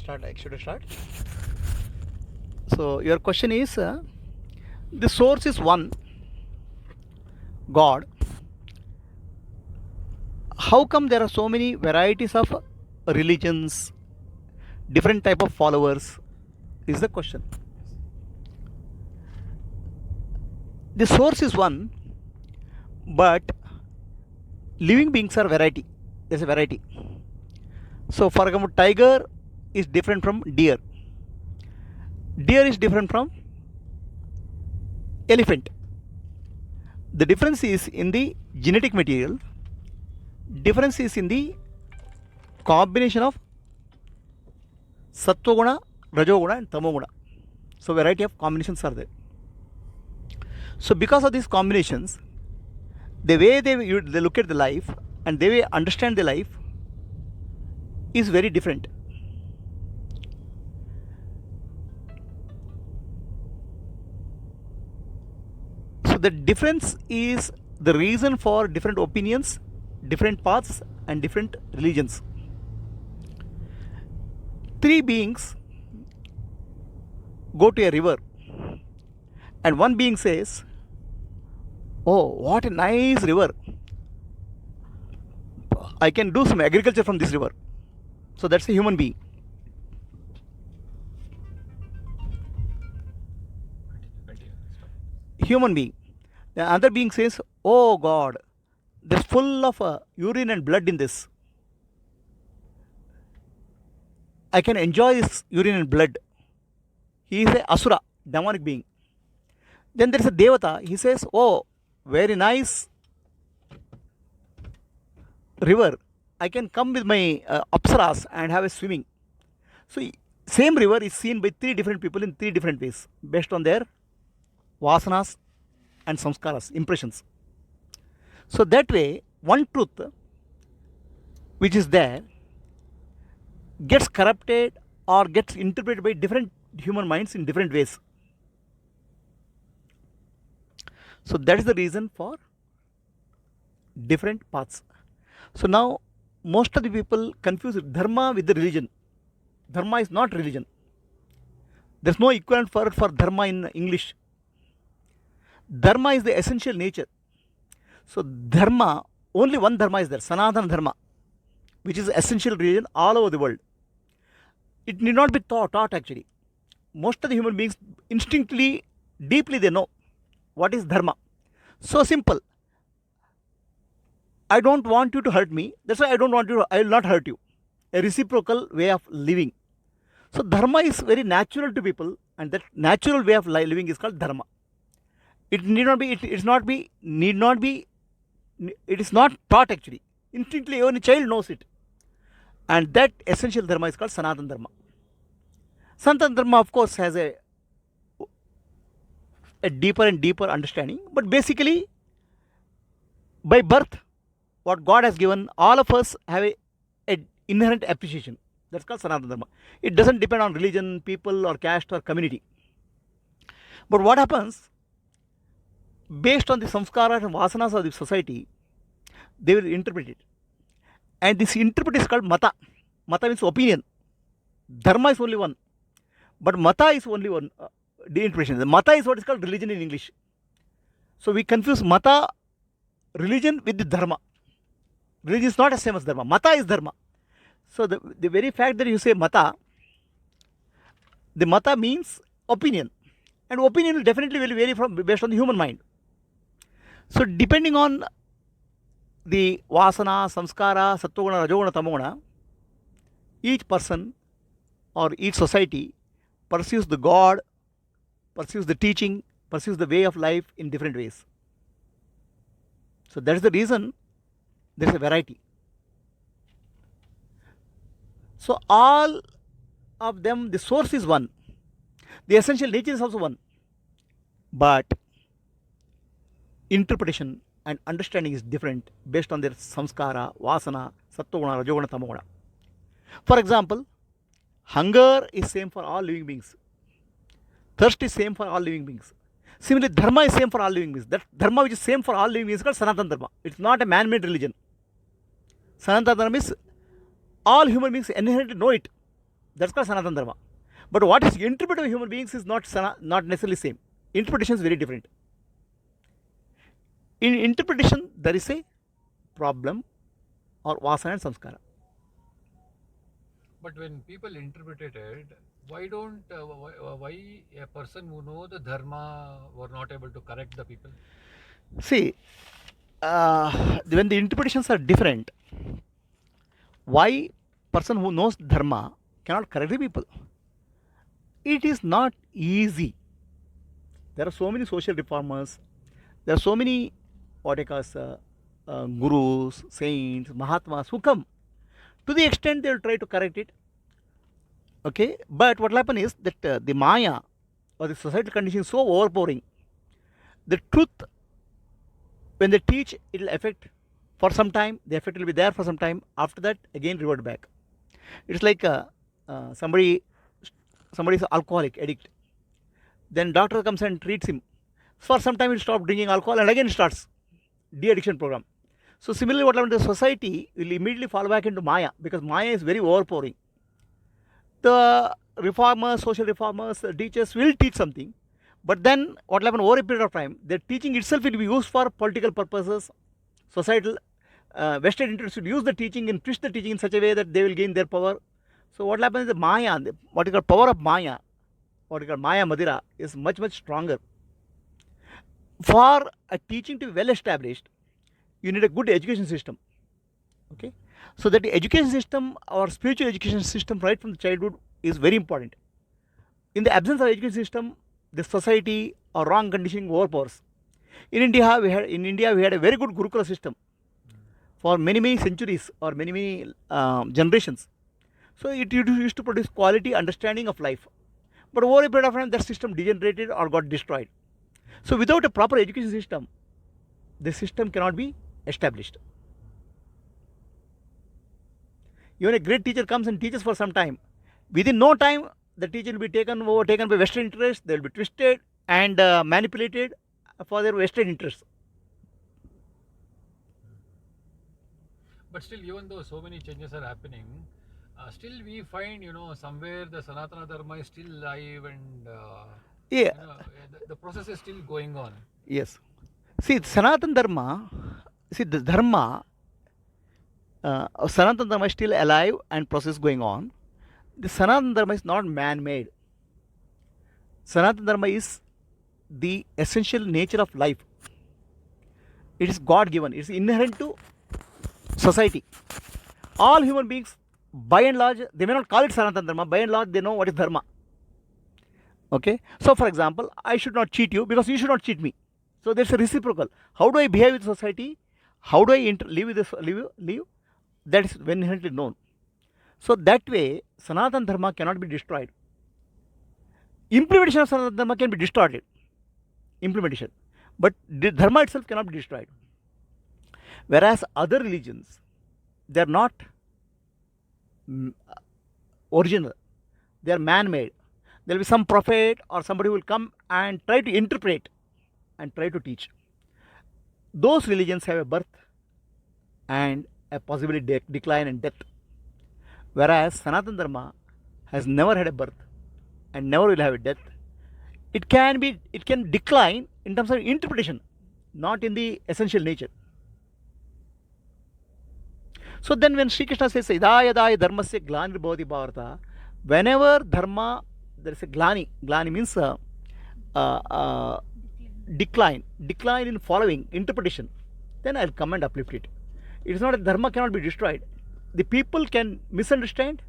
start. Should I start? So your question is, the source is one, God. How come there are so many varieties of religions, different type of followers? Is the question. The source is one, but living beings are variety. There's a variety. So for example, tiger is different from deer. Deer is different from elephant. The difference is in the genetic material. Difference is in the combination of sattva guna, rajo guna and tamo guna. So variety of combinations are there. So because of these combinations, the way they look at the life and the way they understand the life is very different. So the difference is the reason for different opinions, different paths and different religions. Three beings go to a river and one being says, "Oh, what a nice river. I can do some agriculture from this river." So that's a human being. Human being. The other being says, "Oh God, there's full of urine and blood in this. I can enjoy this urine and blood." He is a asura, demonic being. Then there is a devata. He says, "Oh, very nice river. I can come with my apsaras and have a swimming." So same river is seen by three different people in three different ways based on their vasanas and samskaras, impressions. So that way, one truth which is there gets corrupted or gets interpreted by different human minds in different ways. So that is the reason for different paths. So now most of the people confuse dharma with the religion. Dharma is not religion. There's no equivalent for dharma in English. Dharma is the essential nature. So dharma, only one dharma is there, Sanatana Dharma, which is essential religion all over the world. It need not be taught actually. Most of the human beings instinctively, deeply they know what is dharma. So simple. I don't want you to hurt me. That's why I don't want you to, I will not hurt you. A reciprocal way of living. So dharma is very natural to people, and that natural way of living is called dharma. It need not be, it is not taught actually. Instinctively, even a child knows it. And that essential dharma is called Sanatana Dharma. Sanatana Dharma, of course, has a deeper and deeper understanding. But basically, by birth, what God has given, all of us have a inherent appreciation. That's called Sanatana Dharma. It doesn't depend on religion, people, or caste, or community. But what happens, based on the samskaras and vasanas of the society, they will interpret it. And this interpretation is called mata. Mata means opinion. Dharma is only one. But mata is only one. The interpretation. The mata is what is called religion in English. So we confuse mata, religion, with the dharma. Religion is not the same as dharma. Mata is dharma. So the very fact that you say mata, the mata means opinion. And opinion will definitely vary based on the human mind. So depending on the vasana, samskara, sattva-guna, rajoguna, tamoguna, each person or each society pursues the God, pursues the teaching, pursues the way of life in different ways. So that is the reason there is a variety. So all of them, the source is one. The essential nature is also one. But interpretation and understanding is different based on their samskara, vasana, sattva-guna, rajoguna, tamoguna. For example, hunger is same for all living beings. Thirst is same for all living beings. Similarly, dharma is same for all living beings. That dharma which is same for all living beings is called Sanatana Dharma. It's not a man-made religion. Sanatana Dharma is all human beings inherently know it. That's called Sanatana Dharma. But what is interpreted by human beings is not necessarily same. Interpretation is very different. In interpretation, there is a problem or vasana and samskara. But when people interpreted it, why a person who know the dharma were not able to correct the people? See, when the interpretations are different, why person who knows dharma cannot correct the people? It is not easy. There are so many social reformers. There are so many what I call gurus, saints, mahatmas who come. To the extent they will try to correct it. Okay, but what will happen is that the maya or the societal condition is so overpowering. The truth, when they teach, it will affect for some time. The effect will be there for some time. After that, again revert back. It's like somebody is an alcoholic addict. Then doctor comes and treats him. For some time, he stops drinking alcohol and again starts de-addiction program. So similarly, what happens, the society will immediately fall back into maya because maya is very overpowering. The reformers, social reformers, teachers will teach something, but then what will happen over a period of time, their teaching itself will be used for political purposes. Societal vested interests will use the teaching and twist the teaching in such a way that they will gain their power. So what will happen is the maya, what you call power of maya, what you call maya madira, is much stronger. For a teaching to be well established, you need a good education system. Okay, so that the education system or spiritual education system right from the childhood is very important. In the absence of education system, the society or wrong conditioning overpowers. In India, we had a very good Gurukula system for many centuries or many generations. So it used to produce quality understanding of life. But over a period of time, that system degenerated or got destroyed. So without a proper education system, the system cannot be established. Even a great teacher comes and teaches for some time. Within no time, the teacher will be overtaken by Western interests. They will be twisted and manipulated for their Western interests. But still, even though so many changes are happening, still we find, somewhere the Sanatana Dharma is still alive and Yeah. The process is still going on. Yes. See, Sanatana Dharma, the Dharma, Sanatana Dharma is still alive and process going on. The Sanatana Dharma is not man-made. Sanatana Dharma is the essential nature of life. It is God-given. It is inherent to society. All human beings, by and large, they may not call it Sanatana Dharma. By and large, they know what is Dharma. Okay. So, for example, I should not cheat you because you should not cheat me. So there's a reciprocal. How do I behave with society? How do I live with this? Live? That is inherently known. So that way, Sanatana Dharma cannot be destroyed. Implementation of Sanatana Dharma can be distorted. Implementation, but the Dharma itself cannot be destroyed. Whereas other religions, they are not original. They are man-made. There will be some prophet or somebody who will come and try to interpret and try to teach. Those religions have a birth and a possibly decline and death. Whereas Sanatana Dharma has never had a birth and never will have a death. It can decline in terms of interpretation, not in the essential nature. So then when Sri Krishna says, Idaya dharmasya glani bhavati bhavarata, whenever dharma, there is a glani means decline in following interpretation, then I'll come and uplift it. It is not that dharma cannot be destroyed. The people can misunderstand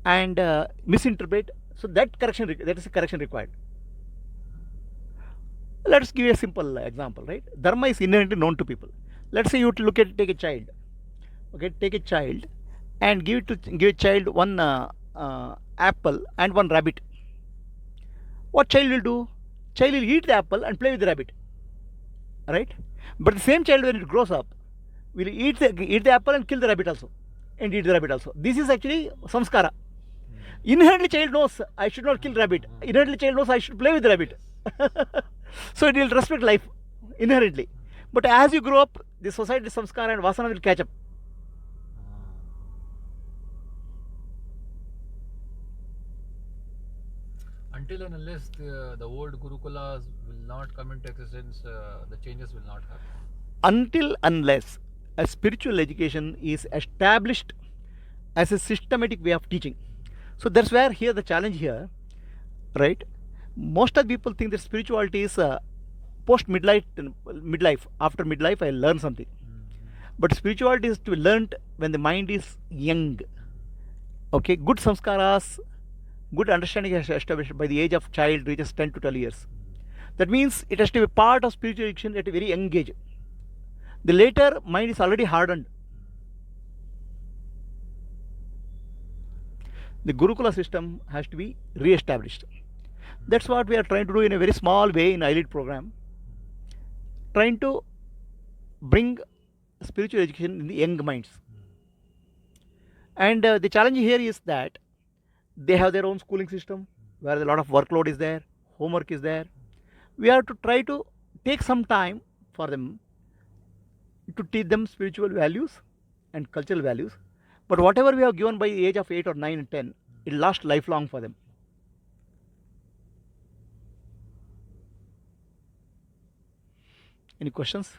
and misinterpret. So that is a correction required. Let us give you a simple example, right? Dharma is inherently known to people. Let's say you take a child. Okay, take a child and give a child one apple and one rabbit. What child will do? Child will eat the apple and play with the rabbit, right? But the same child, when it grows up, will eat the apple and kill the rabbit also, and eat the rabbit also. This is actually samskara. Inherently, child knows I should not kill rabbit. Inherently, child knows I should play with the rabbit. So it will respect life inherently. But as you grow up, the society samskara and vasana will catch up. Until and unless the old Gurukulas will not come into existence, the changes will not happen. Until unless a spiritual education is established as a systematic way of teaching. So that's where here the challenge here, right? Most of the people think that spirituality is post midlife. After midlife, I learn something. But spirituality is to be learned when the mind is young. Okay, good samskaras, good understanding is established by the age of child reaches 10 to 12 years. That means it has to be part of spiritual education at a very young age. The later mind is already hardened. The Gurukula system has to be re-established. That's what we are trying to do in a very small way in elite program, trying to bring spiritual education in the young minds. And the challenge here is that they have their own schooling system where a lot of workload is there, homework is there. We have to try to take some time for them to teach them spiritual values and cultural values. But whatever we have given by the age of 8 or 9 and 10, it lasts lifelong for them. Any questions?